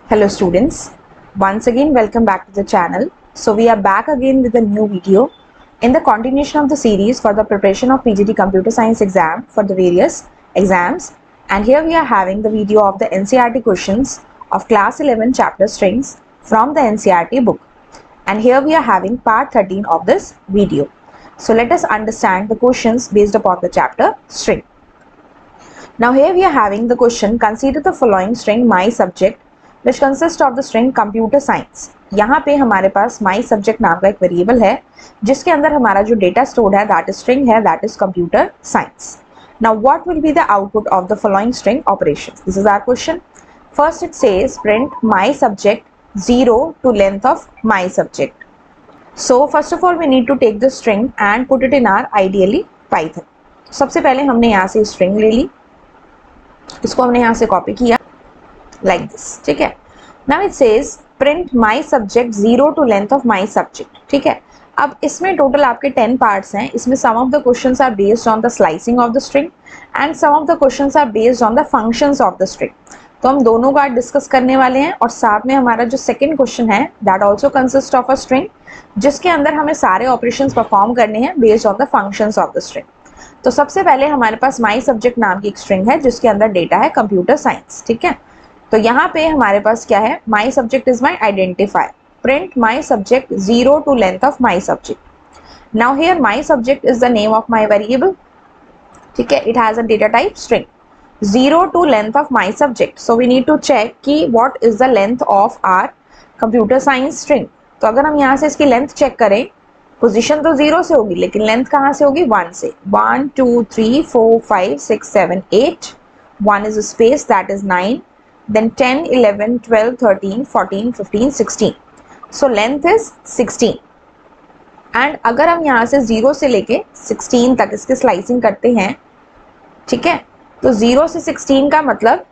Hello students, once again welcome back to the channel. So we are back again with a new video in the continuation of the series for the preparation of PGT Computer Science exam for the various exams, and here we are having the video of the NCERT questions of class 11 chapter strings from the NCERT book, and here we are having part 13 of this video. So let us understand the questions based upon the chapter string. Now here we are having the question, consider the following string my subject which consists of the string computer science. यहाँ पे हमारे पास my subject नाम का एक variable है जिसके अंदर हमारा जो डेटा स्टोर्ड है दैट स्ट्रिंग है that is computer science. Now what will be the output of the following string operations? This is our question. First it says print my subject 0 to length of my subject. So first of all we need to take the string and put it in our ideally Python. सबसे पहले हमने यहाँ से string ले ली, इसको हमने यहाँ से कॉपी किया like this, ठीक है. Now it says print my subject 0 to length of my subject, ठीक है. अब इसमें टोटल आपके 10 पार्ट्स हैं. इसमें some of the questions are based on the slicing of the string and some of the questions are based on the functions of the string. तो हम दोनों का डिस्कस करने वाले हैं और साथ में हमारा जो सेकंड क्वेश्चन है that also consist of a string जिसके अंदर हमें सारे ऑपरेशंस परफॉर्म करने हैं based on the functions of the string. तो सबसे पहले हमारे पास माई सब्जेक्ट नाम की एक स्ट्रिंग है जिसके अंदर डेटा है कंप्यूटर साइंस, ठीक है. तो यहाँ पे हमारे पास क्या है, my subject is my identifier, print my subject 0 to length of my subject. Now here my subject is the name of my variable, ठीक है. It has a data type string 0 to length of my subject. So we need to check कि what is the length of our computer science string. तो अगर हम यहाँ से इसकी length check करें, पोजीशन तो 0 से होगी लेकिन लेंथ कहाँ से होगी, 1 से. 1 2 3 4 5 6 7 8, 1 is a space that is 9, then 10 11 12 13 14 15 16. So length is 16. And अगर हम यहाँ से 0 से लेके 16 तक इसके स्लाइसिंग करते हैं, ठीक है, तो 0 से 16 का मतलब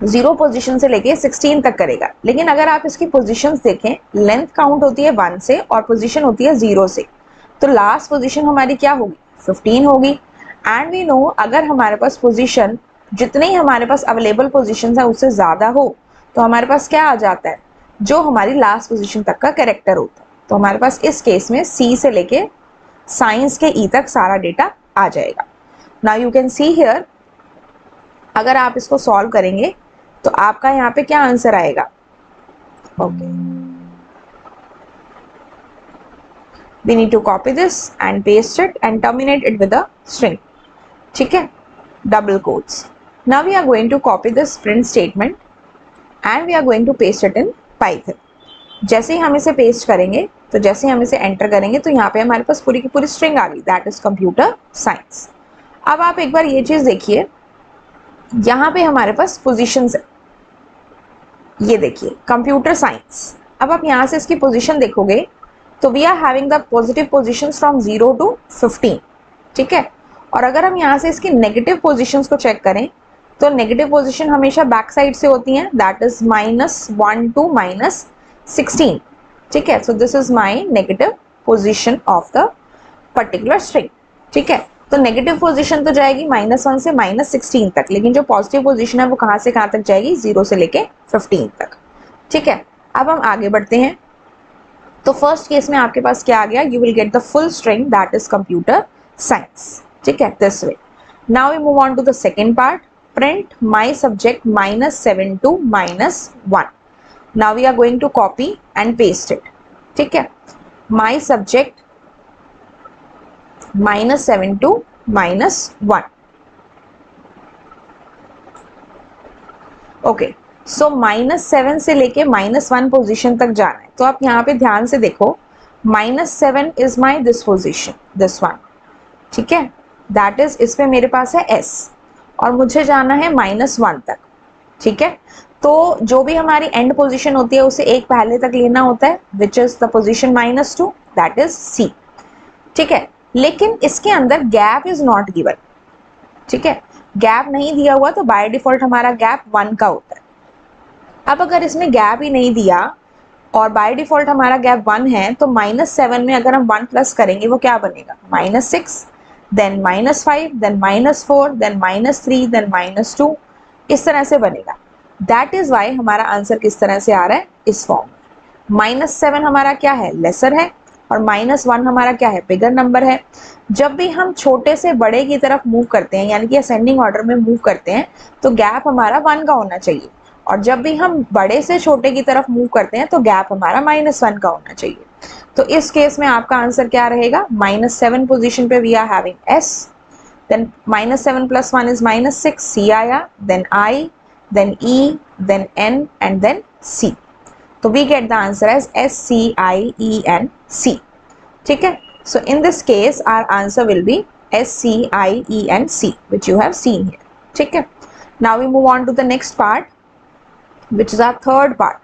0 पोजीशन से लेके 16 तक करेगा. लेकिन अगर आप इसकी पोजीशंस देखें, लेंथ काउंट होती है 1 से और पोजीशन होती है 0 से, तो लास्ट पोजीशन हमारी क्या होगी, 15 होगी. एंड वी नो अगर हमारे पास पोजीशन जितने ही हमारे पास अवेलेबल पोजीशंस है उससे ज़्यादा हो तो हमारे पास क्या आ जाता है, जो हमारी लास्ट पोजीशन तक का कैरेक्टर होता है. तो हमारे पास इस केस में सी से लेके साइंस के ई तक सारा डेटा आ जाएगा. Now you can see here, अगर आप इसको सॉल्व करेंगे तो आपका यहाँ पे क्या आंसर आएगा. Okay, we need to copy this and paste it and terminate it with a string, ठीक है, double quotes. Now we are going to copy this print statement and we are going to paste it in Python. जैसे ही हम इसे paste करेंगे तो जैसे ही हम इसे एंटर करेंगे तो यहाँ पे हमारे पास पूरी की पूरी स्ट्रिंग आ गई दैट इज कंप्यूटर साइंस. अब आप एक बार ये चीज़ देखिए, यहाँ पे हमारे पास पोजीशंस है, ये देखिए कंप्यूटर साइंस. अब आप यहाँ से इसकी पोजीशन देखोगे तो we are having the positive positions from 0 to 15, ठीक है. और अगर हम यहाँ से इसकी नेगेटिव पोजीशंस को चेक करें तो नेगेटिव पोजीशन हमेशा बैक साइड से होती हैं दैट इज -1 to -16, ठीक है. So this is my negative position of the particular string, ठीक है. तो नेगेटिव पोजीशन तो जाएगी -1 से -16 तक, लेकिन जो पॉजिटिव पोजीशन है वो कहाँ से कहाँ तक जाएगी, 0 से लेके 15 तक, ठीक है. अब हम आगे बढ़ते हैं. तो फर्स्ट केस में आपके पास क्या आ गया, you will get the full string that is computer science, ठीक है, this way. Now we move on to the second part, print my subject -7 to -1. Now we are going to copy and paste it, ठीक है. My subject -7 to -1. Okay, सो -7 से लेके -1 position तक जाना है. तो आप यहाँ पे ध्यान से देखो, -7 is my this position, this one, ठीक है, दैट इज इस पे मेरे पास है S और मुझे जाना है -1 तक, ठीक है. तो जो भी हमारी एंड पोजीशन होती है उसे एक पहले तक लेना होता है which is the position -2, that is C, ठीक है. लेकिन इसके अंदर गैप इज नॉट गिवन, ठीक है, गैप नहीं दिया हुआ तो बाय डिफॉल्ट हमारा गैप 1 का होता है. अब अगर इसमें गैप ही नहीं दिया और बाय डिफॉल्ट हमारा गैप 1 है तो -7 में अगर हम 1 प्लस करेंगे वो क्या बनेगा, -6, then -5, then -4, then -3, then -2, इस तरह से बनेगा. दैट इज वाई हमारा आंसर किस तरह से आ रहा है, इस फॉर्म। -7 हमारा क्या है, लेसर है, और -1 हमारा क्या है, बिगर नंबर है। जब भी हम छोटे से बड़े की तरफ मूव करते हैं, यानी कि असेंडिंग ऑर्डर में मूव करते हैं, तो गैप हमारा 1 का होना चाहिए, और जब भी हम बड़े से छोटे की तरफ मूव करते हैं तो गैप हमारा -1 का होना चाहिए। तो इस केस में आपका आंसर क्या रहेगा, -7 पोजीशन पे we are having S, then -7 + 1 is -6, C आया, then I, then E, then N and then C। तो we get the answer as SCIENC। ठीक है, so in this case our answer will be SCIENC, which you have seen here। ठीक है, now we move on to the next part, which is our third part,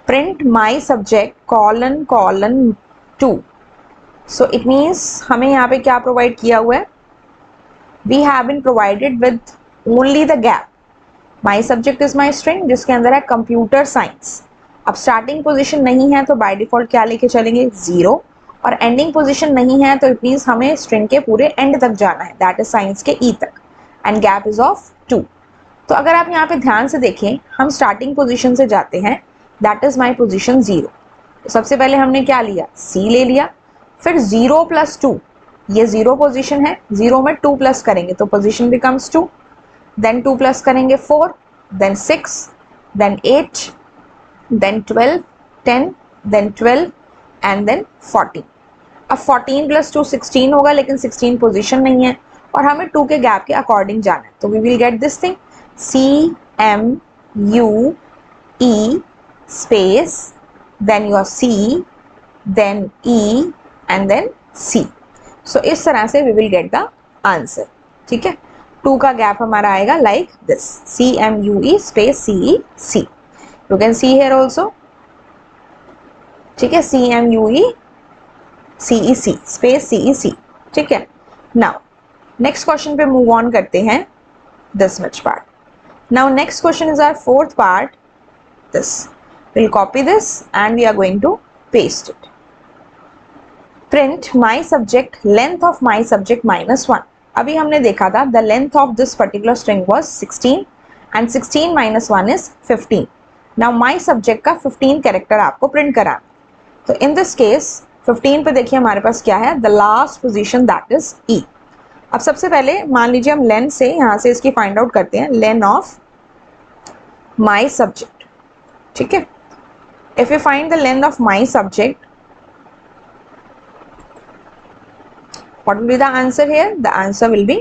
print my subject : 2। so it means हमें यहाँ पे क्या provide किया हुआ है, we have been provided with only the gap। my subject is my string जिसके अंदर है कंप्यूटर साइंस। अब स्टार्टिंग पोजीशन नहीं है तो बाय डिफॉल्ट क्या लेके चलेंगे, 0, और एंडिंग पोजीशन नहीं है तो इट मींस हमें स्ट्रिंग के पूरे एंड तक जाना है, दैट इज साइंस के ई तक, एंड गैप इज ऑफ 2। तो अगर आप यहाँ पे ध्यान से देखें, हम स्टार्टिंग पोजीशन से जाते हैं, दैट इज माई पोजीशन 0। तो सबसे पहले हमने क्या लिया, C ले लिया, फिर 0 + 2, ये 0 पोजीशन है, 0 में 2 प्लस करेंगे तो पोजीशन बिकम्स 2, देन 2 प्लस करेंगे 4, then 6, then 8, then 12, 10, then 12 and then 14। अब 14 + 2 16 होगा, लेकिन 16 पोजीशन नहीं है और हमें 2 के गैप के अकॉर्डिंग जाना है, तो we will get this thing CMUE space then your C, then E and then C। So इस तरह से we will get the answer. ठीक है, 2 का गैप हमारा आएगा like this, CMUE space CE C। You can see here also, ठीक है, CMUE CEC स्पेस CEC। ठीक है, नाउ नेक्स्ट क्वेश्चन पे मूव ऑन करते हैं, this much part. Now next question is our fourth part, this will copy this and we are going to paste it. Print my subject length of my subject -1। अभी हमने देखा था the length of this particular string was 16 and 16 - 1 is 15। Now my subject का 15 character आपको print कराना। तो इन this case 15 पे देखिए हमारे पास क्या है, the last position that is E। अब सबसे पहले मान लीजिए हम लेन से यहाँ से इसकी फाइंड आउट करते हैं, लेन ऑफ माई सब्जेक्ट। ठीक है, if you find the length of my subject, what will be the answer here? The answer will be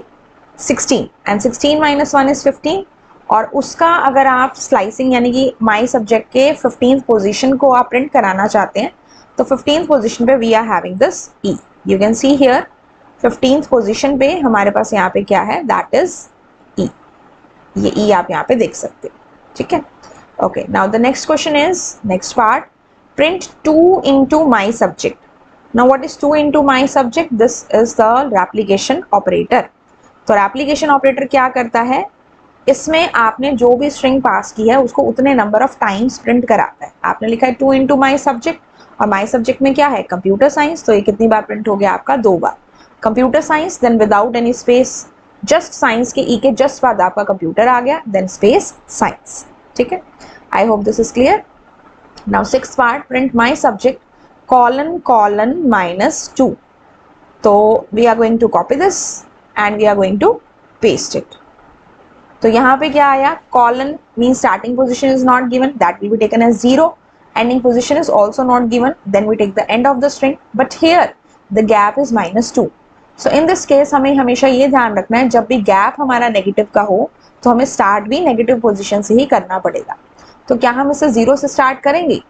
16 and 16 - 1 is 15। और उसका अगर आप स्लाइसिंग यानी कि माई सब्जेक्ट के 15th पोजीशन को आप प्रिंट कराना चाहते हैं तो 15th पोजीशन पे we are having this E। You can see here 15th position पे हमारे पास यहाँ पे क्या है, दैट इज E। ये E आप यहाँ पे देख सकते हो। ठीक है, okay, now the next question is, next part, print 2 into my subject. Now what is 2 into my subject? This is the replication operator। तो replication operator क्या करता है, इसमें आपने जो भी स्ट्रिंग पास की है उसको उतने नंबर ऑफ टाइम्स प्रिंट कराता है। आपने लिखा है 2 into my subject और my subject में क्या है, कंप्यूटर साइंस, तो ये कितनी बार प्रिंट हो गया आपका, 2 बार। Computer science then without any space, just science के E के जस्ट बाद आपका कंप्यूटर आ गया, देन स्पेस साइंस। ठीक है, I hope this is clear. Now 6th part, print my subject : -2। तो we are going to copy this and we are going to paste it. तो यहाँ पे क्या आया, colon mean starting position is not given, that will be taken as 0, ending position is also not given, then we take the end of the string, but here the gap is -2। So in this case हमें हमेशा ये ध्यान रखना है, जब भी gap हमारा negative का हो तो हमें स्टार्ट भी नेगेटिव पोजीशन से ही करना पड़ेगा। तो क्या हम इसे 0 से स्टार्ट करेंगे,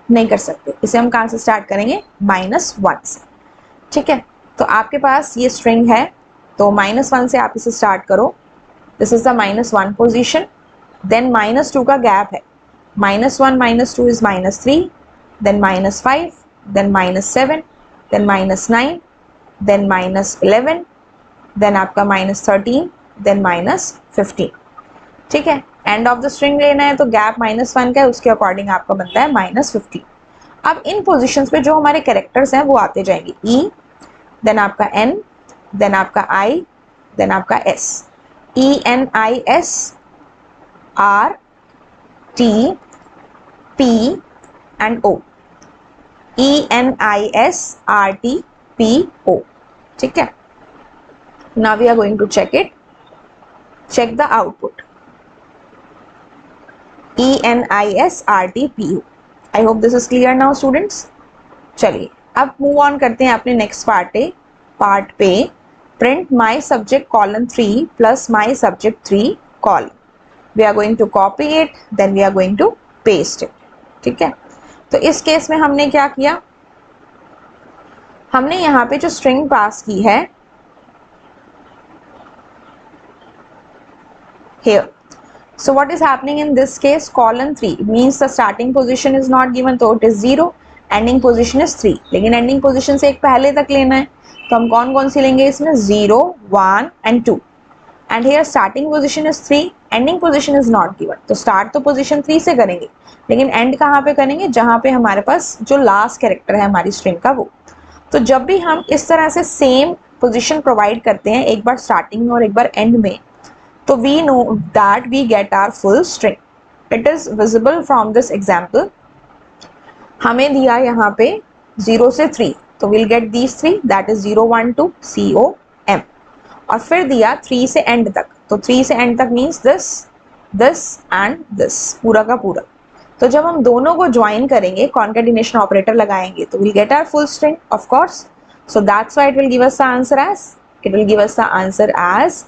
नहीं कर सकते, इसे हम कहाँ से स्टार्ट करेंगे, -1 से। ठीक है, तो आपके पास ये स्ट्रिंग है तो -1 से आप इसे स्टार्ट करो, this is the -1 position, then -2 का गैप है, -1 - 2 is -3, then -5, then -7, then -9, then -11, then आपका -13, देन -15। ठीक है, एंड ऑफ द स्ट्रिंग लेना है तो गैप -1 का है, उसके अकॉर्डिंग आपका बनता है -15। अब इन पोजीशंस पे जो हमारे कैरेक्टर्स हैं वो आते जाएंगे, E, देन आपका N, देन आपका I, देन आपका S। E N I S R T P and O. ENISRTPO. ठीक है. Now we are going to check it. Check the output. ENISRTPO. I hope this is clear now students. चलिए अब move on करते हैं अपने next part पे. Print my subject colon 3 plus my subject 3 colon. We are going to copy it, then we are going to paste it. ठीक है. तो इस केस में हमने क्या किया, हमने यहाँ पे जो स्ट्रिंग पास की है here. So what is happening in this case? Column 3 means the starting position is not given, so it is 0. Ending position is 3. लेकिन ending position से एक पहले तक लेना है, तो हम कौन कौन सी लेंगे इसमें? 0, 1 and 2. And here starting position is 3, ending position is not given. तो start तो position 3 से करेंगे, लेकिन end कहाँ पे करेंगे? जहाँ पे हमारे पास जो last character है हमारी string का वो. तो जब भी हम इस तरह से सेम पोजीशन प्रोवाइड करते हैं, एक बार स्टार्टिंग में और एक बार एंड में, तो we know that we get our full string. It is visible from this example. हमें दिया यहाँ पे 0 से 3, तो will get these 3, that is 0, 1, 2 COM. और फिर दिया 3 से एंड तक, तो 3 से एंड तक मीन्स दिस एंड दिस, पूरा का पूरा. तो जब हम दोनों को ज्वाइन करेंगे, कॉन्केटिनेशन ऑपरेटर लगाएंगे, तो will get our full string of course. So that's why it will give us the answer as, it will give us the answer as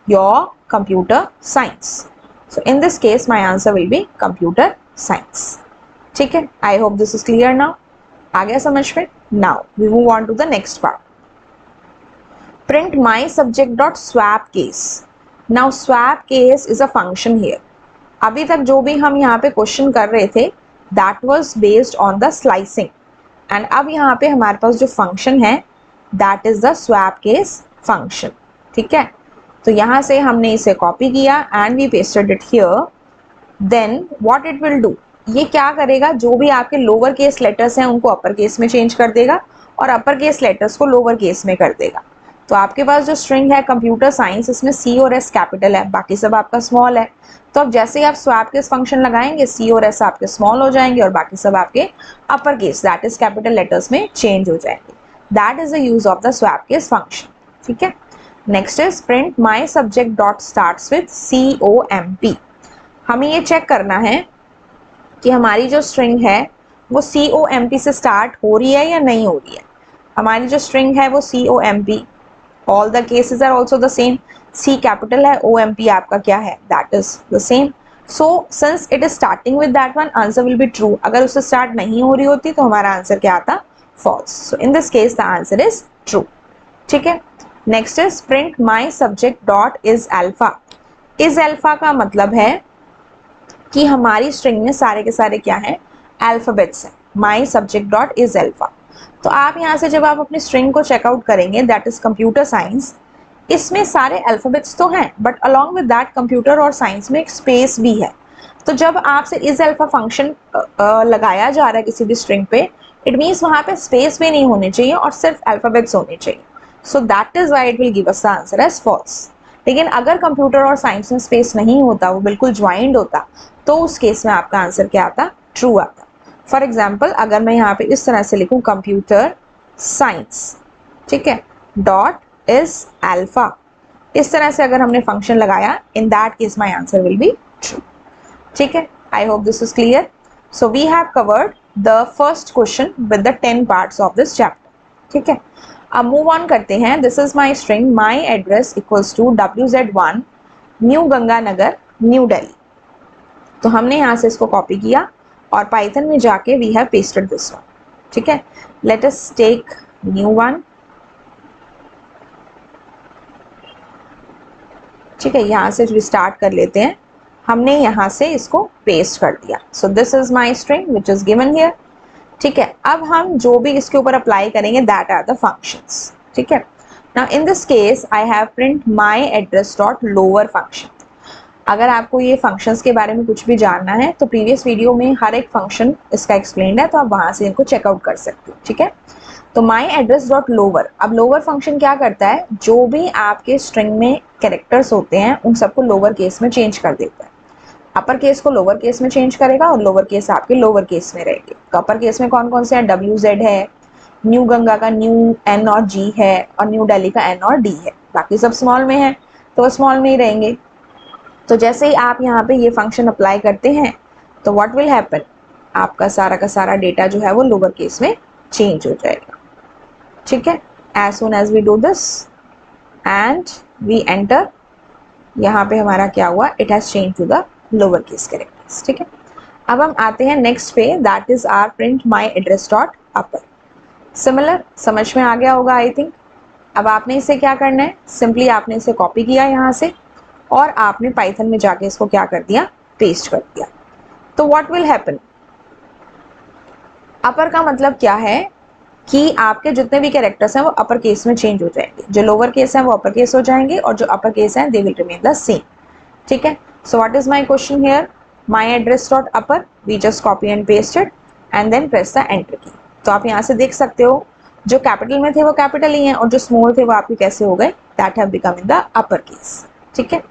your computer science. So in this case my answer will be computer science. ठीक है. I hope this is clear now. आ गया समझ में? Now we move on to the next part. Print my subject dot swap case. Now swap case is a function here. अभी तक जो भी हम यहाँ पे क्वेश्चन कर रहे थे that was based on the slicing, and अब यहाँ पे हमारे पास जो फंक्शन है that is the swap case function. ठीक है. तो यहाँ से हमने इसे कॉपी किया and we pasted it here. Then what it will do, ये क्या करेगा, जो भी आपके लोअर केस लेटर्स हैं उनको अपर केस में चेंज कर देगा और अपर केस लेटर्स को लोअर केस में कर देगा. तो आपके पास जो स्ट्रिंग है कंप्यूटर साइंस, इसमें C और S कैपिटल है, बाकी सब आपका स्मॉल है. तो अब जैसे ही आप स्वैप केस फंक्शन लगाएंगे, C और S आपके स्मॉल हो जाएंगे और बाकी सब आपके upper case that is capital letters में चेंज हो जाएंगे. That is the use of the swap case function. ठीक है. Next is print my subject dot starts with COMP. हमें ये चेक करना है कि हमारी जो स्ट्रिंग है वो COMP से स्टार्ट हो रही है या नहीं हो रही है. हमारी जो स्ट्रिंग है वो COMP, all the cases are also the same. C capital है, OMP आपका क्या है, that is the same. So since it is starting with that one, answer will be true. अगर उससे स्टार्ट नहीं हो रही होती तो हमारा आंसर क्या आता? false. So in this case the answer is true. ठीक है. Next is print my subject dot is alpha. is alpha का मतलब है कि हमारी स्ट्रिंग में सारे के सारे क्या हैं? अल्फाबेट्स हैं. my subject dot is alpha. तो आप यहाँ से जब आप अपनी स्ट्रिंग को चेकआउट करेंगे दैट इज कंप्यूटर साइंस, इसमें सारे अल्फाबेट्स तो हैं but along with that computer और साइंस में एक स्पेस भी है. तो जब आपसे इज अल्फा फंक्शन लगाया जा रहा है किसी भी स्ट्रिंग पे, इट मीन्स वहाँ पे स्पेस भी नहीं होने चाहिए और सिर्फ अल्फाबेट्स होने चाहिए. So that is why it will give us the answer as false. लेकिन अगर कंप्यूटर और साइंस में स्पेस नहीं होता, वो बिल्कुल ज्वाइंड होता, तो उस केस में आपका आंसर क्या आता? ट्रू आता. फॉर एग्जाम्पल अगर मैं यहाँ पे इस तरह से लिखूँ कंप्यूटर साइंस, ठीक है, डॉट इज अल्फा, इस तरह से अगर हमने फंक्शन लगाया, in that case my answer will be true. ठीक है. I hope this is clear. So we have covered the first question with the 10 parts of this chapter. ठीक है. अब मूव ऑन करते हैं. This is my string my address equals to WZ1 new Ganganagar new Delhi. तो हमने यहाँ से इसको कॉपी किया और पाइथन में जाके we have pasted this one. ठीक है. Let us take new one. ठीक है. यहाँ से रिस्टार्ट कर लेते हैं. हमने यहाँ से इसको पेस्ट कर दिया. So this is my string which is given here. ठीक है. अब हम जो भी इसके ऊपर अप्लाई करेंगे दैट आर द फंक्शंस. ठीक है. Now in this case I have print my address dot lower function. अगर आपको ये फंक्शंस के बारे में कुछ भी जानना है तो प्रीवियस वीडियो में हर एक फंक्शन इसका एक्सप्लेन्ड है, तो आप वहाँ से इनको चेकआउट कर सकते हो. ठीक है. तो माई एड्रेस डॉट लोअर. अब लोअर फंक्शन क्या करता है, जो भी आपके स्ट्रिंग में कैरेक्टर्स होते हैं उन सबको लोअर केस में चेंज कर देता है. अपर केस को लोअर केस में चेंज करेगा और लोअर केस आपके लोअर केस में रहेंगे। तो अपर केस में कौन कौन से हैं, WZ है, न्यू गंगा का न्यू N और G है, और न्यू दिल्ली का N और D है। बाकी सब स्मॉल में है तो वो स्मॉल में ही रहेंगे। तो जैसे ही आप यहाँ पे ये फंक्शन अप्लाई करते हैं तो व्हाट विल हैपन, आपका सारा का सारा डेटा जो है वो लोअर केस में चेंज हो जाएगा। ठीक है, as soon as we do this and we enter, यहाँ पे हमारा क्या हुआ, it has change to the lower case characters. ठीक है, अब हम आते हैं नेक्स्ट पे, that is our print my address dot upper. Similar, समझ में आ गया होगा आई थिंक। अब आपने इसे क्या करना है, सिंपली आपने इसे कॉपी किया यहाँ से और आपने पाइथन में जाके इसको क्या कर दिया, पेस्ट कर दिया। तो व्हाट विल हैपन, अपर का मतलब क्या है कि आपके जितने भी कैरेक्टर्स हैं वो अपर केस में चेंज हो जाएंगे, जो लोअर केस हैं वो अपर केस हो जाएंगे और जो अपर केस हैं they will remain the same. ठीक है, so what is my question here, my address dot upper, we just copy and paste it and then press the enter key. तो आप यहाँ से देख सकते हो जो कैपिटल में थे वो कैपिटल ही हैं और जो स्मॉल थे वो आपके कैसे हो गए, that have become in the upper case. ठीक है,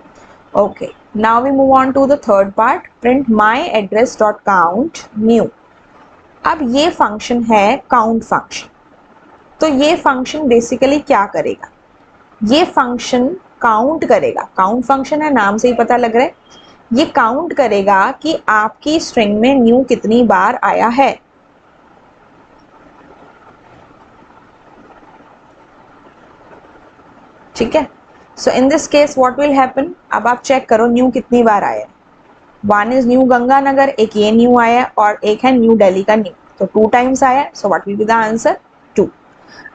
okay, now we move on to the third part, print my address dot count new. अब ये फंक्शन है काउंट फंक्शन। तो ये फंक्शन बेसिकली क्या करेगा, ये फंक्शन काउंट करेगा। काउंट फंक्शन है, नाम से ही पता लग रहा है, ये काउंट करेगा कि आपकी स्ट्रिंग में न्यू कितनी बार आया है। ठीक है, so in this case what will happen, अब आप चेक करो न्यू कितनी बार आया है। वन इज न्यू गंगानगर, एक ये न्यू आया है और एक है न्यू दिल्ली का न्यू, तो 2 टाइम्स आया है। So what will be the answer, 2।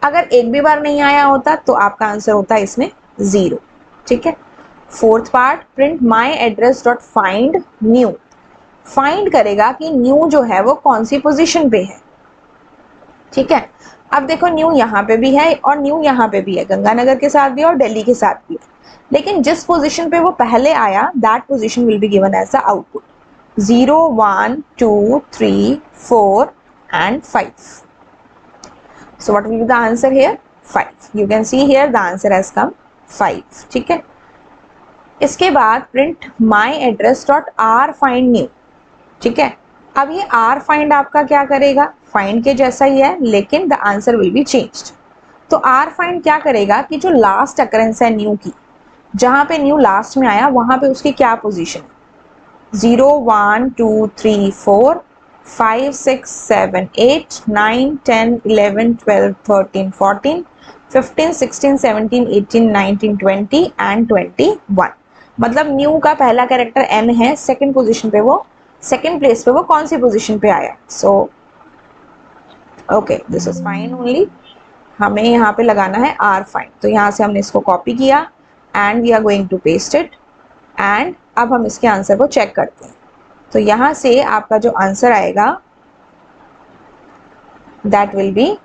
अगर एक भी बार नहीं आया होता तो आपका आंसर होता है इसमें 0। ठीक है, fourth part, print my address dot find new. Find करेगा कि न्यू जो है वो कौन सी पोजीशन पे है। ठीक है, अब देखो न्यू यहाँ पे भी है और न्यू यहाँ पे भी है, गंगानगर के साथ भी है और दिल्ली के साथ भी है, लेकिन जिस पोजीशन पे वो पहले आया that position will be given as the output 0 1 2 3 4 and 5. So what will be the answer here, 5. You can see here the answer has come 5. ठीक है, इसके बाद print my address dot are find new. ठीक है, अब ये are find आपका क्या करेगा, फाइंड के जैसा ही है लेकिन the answer will be changed. तो आर फाइंड क्या करेगा कि जो लास्ट अकरेंस है न्यू की, जहां पे न्यू लास्ट में आया वहां पे उसकी क्या पोजीशन है, 0 1 2 3 4 5 6 7 8 9 10 11 12 13 14 15 16 17 18 19 20 एंड 21। मतलब न्यू का पहला कैरेक्टर n है, सेकंड पोजीशन पे वो, सेकंड प्लेस पे वो कौन सी पोजीशन पे आया। So okay, this is fine only, हमें यहाँ पे लगाना है आर फाइंड। तो यहाँ से हमने इसको कॉपी किया and we are going to paste it and अब हम इसके आंसर को चेक करते हैं। तो यहाँ से आपका जो आंसर आएगा दैट विल बी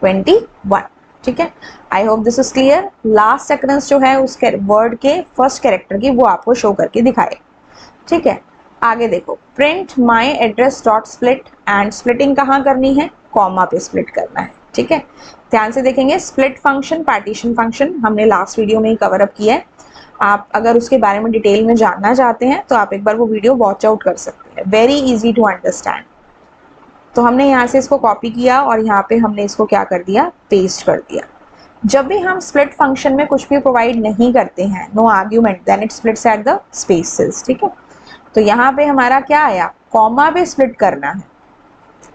21। ठीक है, I hope this is clear. Last occurrence जो है उस वर्ड के फर्स्ट कैरेक्टर की वो आपको शो करके दिखाए। ठीक है, आगे देखो, print my address dot split and splitting कहाँ करनी है, कॉमा पे स्प्लिट करना है। ठीक है, ध्यान से देखेंगे, स्प्लिट फंक्शन पार्टीशन फंक्शन हमने लास्ट वीडियो में ही कवर अप किया है। आप अगर उसके बारे में डिटेल में जानना चाहते हैं तो आप एक बार वो वीडियो वॉच आउट कर सकते हैं, वेरी इजी टू अंडरस्टैंड। तो हमने यहाँ से इसको कॉपी किया और यहाँ पे हमने इसको क्या कर दिया, पेस्ट कर दिया। जब भी हम स्प्लिट फंक्शन में कुछ भी प्रोवाइड नहीं करते हैं, no argument, then it splits at the spaces. ठीक है, तो यहाँ पे हमारा क्या आया, कॉमा पे स्प्लिट करना है।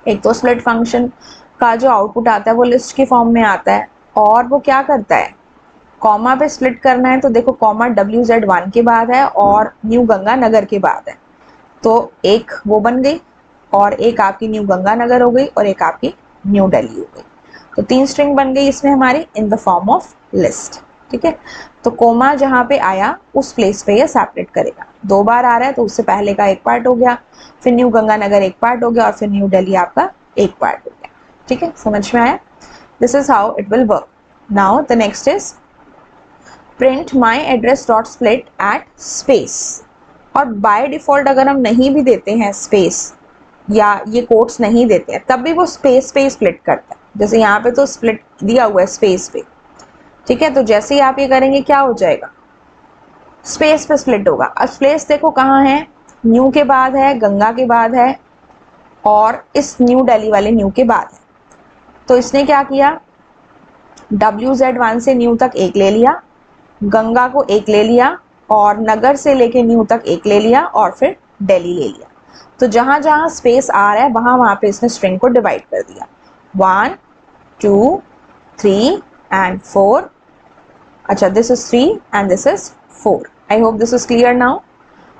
एक तो स्प्लिट फंक्शन का जो आउटपुट आता है वो लिस्ट के फॉर्म में आता है और वो क्या करता है, कॉमा पे स्प्लिट करना है। तो देखो कॉमा WZ1 के बाद है और न्यू गंगानगर के बाद है, तो एक वो बन गई और एक आपकी न्यू गंगानगर हो गई और एक आपकी न्यू दिल्ली हो गई। तो 3 स्ट्रिंग बन गई इसमें हमारी इन द फॉर्म ऑफ लिस्ट। ठीक है, तो कोमा जहाँ पे आया उस प्लेस पे ये सेपरेट करेगा। 2 बार आ रहा है तो उससे पहले का एक पार्ट हो गया, फिर न्यू गंगानगर एक पार्ट हो गया और फिर न्यू दिल्ली आपका एक पार्ट हो गया। ठीक है, समझ में आया, this is how it will work. Now the next is print my address dot split at space. और बाय डिफॉल्ट अगर हम नहीं भी देते हैं स्पेस या ये कोट्स नहीं देते हैं तब भी वो स्पेस पे स्प्लिट करता है। जैसे यहाँ पे तो स्प्लिट दिया हुआ है स्पेस पे। ठीक है, तो जैसे ही आप ये करेंगे क्या हो जाएगा, स्पेस पे स्प्लिट होगा। अब स्पेस देखो कहाँ है, न्यू के बाद है, गंगा के बाद है और इस न्यू दिल्ली वाले न्यू के बाद है। तो इसने क्या किया, WZ1 से न्यू तक एक ले लिया, गंगा को एक ले लिया और नगर से लेके न्यू तक एक ले लिया और फिर दिल्ली ले लिया। तो जहां जहां स्पेस आ रहा है वहां पे इसने स्ट्रिंग को डिवाइड कर दिया, 1 2 3 एंड 4। अच्छा, this is 3 and this is 4। I hope this is clear now.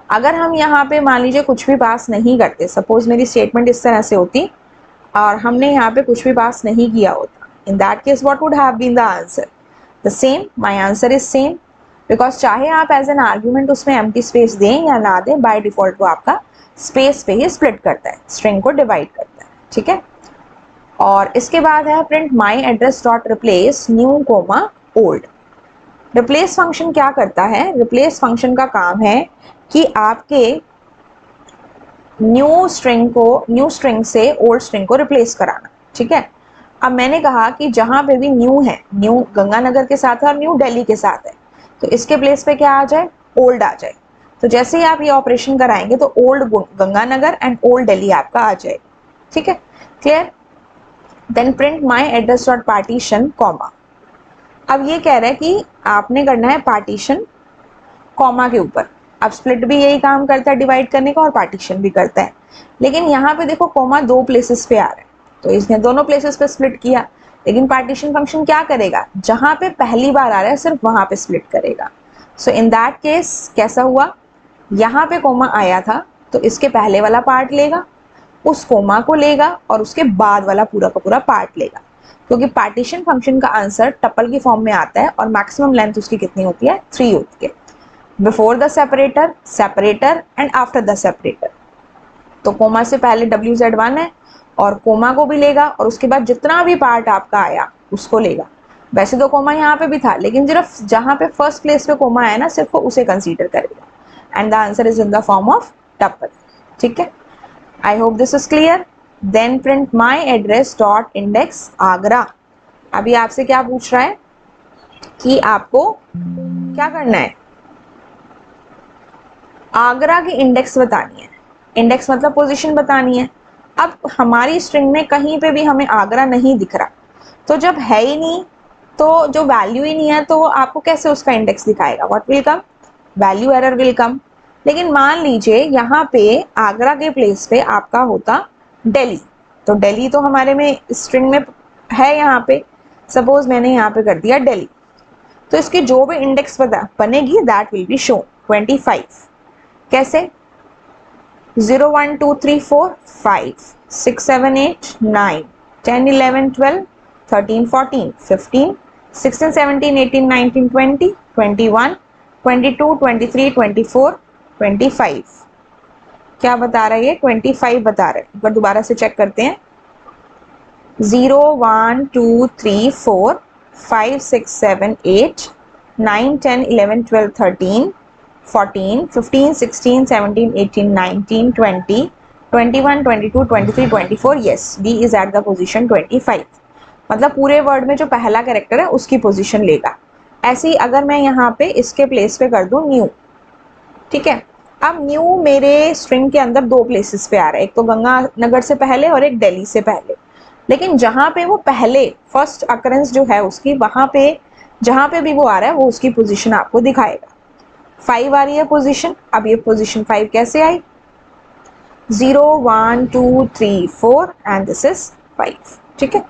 अगर हम यहाँ पे मान लीजिए कुछ भी पास नहीं करते, सपोज मेरी स्टेटमेंट इस तरह से होती और हमने यहाँ पे कुछ भी पास नहीं किया होता, in that case what would have been the answer? The same. My answer is same, because चाहे आप एज एन आर्ग्यूमेंट उसमें एम्प्टी स्पेस दें या ना दें, बाय डिफॉल्ट वो आपका स्पेस पे ही स्प्लिट करता है, स्ट्रिंग को डिवाइड करता है। ठीक है, और इसके बाद है print my address dot replace new comma old. Replace function क्या करता है? रिप्लेस फंक्शन का काम है कि आपके न्यू स्ट्रिंग से ओल्ड स्ट्रिंग को रिप्लेस कराना। ठीक है, अब मैंने कहा कि जहां पे भी न्यू है, न्यू गंगानगर के साथ है और न्यू दिल्ली के साथ है, तो इसके प्लेस पे क्या आ जाए? ओल्ड आ जाए। तो जैसे ही आप ये ऑपरेशन कराएंगे तो old Ganganagar and old Delhi आपका आ जाए। ठीक है, clear? Then print my address dot partition comma. अब ये कह रहा है कि आपने करना है पार्टीशन कॉमा के ऊपर। अब स्प्लिट भी यही काम करता है डिवाइड करने का और पार्टीशन भी करता है, लेकिन यहाँ पे देखो कॉमा दो प्लेसेस पे आ रहा है, तो इसने दोनों प्लेसेस पे स्प्लिट किया। लेकिन पार्टीशन फंक्शन क्या करेगा? जहां पे पहली बार आ रहा है सिर्फ वहां पे स्प्लिट करेगा। सो इन दैट केस कैसा हुआ, यहाँ पे कोमा आया था तो इसके पहले वाला पार्ट लेगा, उस कोमा को लेगा और उसके बाद वाला पूरा का पूरा पार्ट लेगा, क्योंकि पार्टीशन फंक्शन का आंसर टपल की फॉर्म में आता है और मैक्सिमम लेंथ उसकी कितनी होती है? 3 होती है। Before the separator, separator and after the separator. तो कोमा से पहले WZ1 है और कोमा को भी लेगा और उसके बाद जितना भी पार्ट आपका आया उसको लेगा। वैसे तो कोमा यहाँ पे भी था, लेकिन सिर्फ जहाँ पे फर्स्ट प्लेस पे कोमा आया ना, सिर्फ वो उसे कंसीडर करेगा and the answer is in the form of tuple. ठीक है, I hope this is clear. Then print my address dot index Agra. अभी आपसे क्या पूछ रहा है कि आपको क्या करना है? आगरा की इंडेक्स बतानी है। इंडेक्स मतलब पोजीशन बतानी है। अब हमारी स्ट्रिंग में कहीं पे भी हमें आगरा नहीं दिख रहा, तो जब है ही नहीं, तो जो वैल्यू ही नहीं है, तो आपको कैसे उसका इंडेक्स दिखाएगा? What will come? Value error will come. लेकिन मान लीजिए यहाँ पे आगरा के प्लेस पे आपका होता दिल्ली, तो दिल्ली तो हमारे में स्ट्रिंग में है, यहाँ पे सपोज मैंने यहाँ पे कर दिया दिल्ली, तो इसकी जो भी इंडेक्स बनेगी दैट विल बी शोन 25। कैसे? 0 1 2 3 4 5 6 7 8 9 10 11 12 13 14 15 16 17 18 19 20 21 22 23 24 25। क्या बता रहा है ये? 25 बता रहा है। एक बार दोबारा से चेक करते हैं। 0 1 2 3 4 5 6 7 8 9 10 11 12 13 14 15 16 17 18 19 20 21 22 23 24। yes, D is at the position 25। मतलब पूरे वर्ड में जो पहला कैरेक्टर है उसकी पोजीशन लेगा। ऐसे ही अगर मैं यहाँ पे इसके प्लेस पे कर दूं न्यू, ठीक है, अब न्यू मेरे स्ट्रिंग के अंदर दो प्लेसेस पे आ रहा है, एक तो गंगानगर से पहले और एक दिल्ली से पहले। लेकिन जहाँ पे वो पहले फर्स्ट अकरेंस जो है उसकी, वहां पे जहाँ पे भी वो आ रहा है वो उसकी पोजीशन आपको दिखाएगा। 5 आ रही है पोजीशन। अब ये पोजीशन 5 कैसे आई? 0 1 2 3 4 एंड दिस इज 5। ठीक है,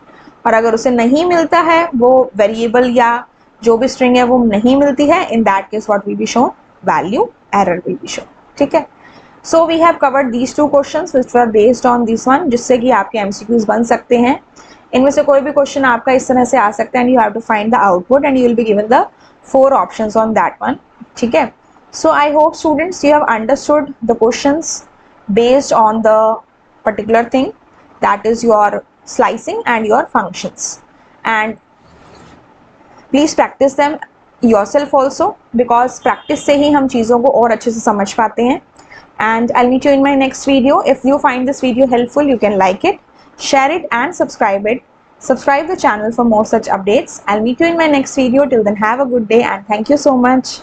और अगर उसे नहीं मिलता है, वो वेरिएबल या जो भी स्ट्रिंग है वो नहीं मिलती है, in that case what will be shown? Value error will be shown. ठीक है, so we have covered these 2 questions which were based on this one, जिससे कि आपके एमसीक्यूज बन सकते हैं। इनमें से कोई भी क्वेश्चन आपका इस तरह से आ सकता है and you have to find the output and you will be given the 4 options on that one. ठीक है, so I hope students you have understood the questions based on the particular thing, that is your slicing and your functions, and please practice them yourself also, because practice से ही हम चीज़ों को और अच्छे से समझ पाते हैं। And I'll meet you in my next video. If you find this video helpful, you can like it, share it and subscribe it. Subscribe the channel for more such updates. I'll meet you in my next video. Till then, have a good day and thank you so much.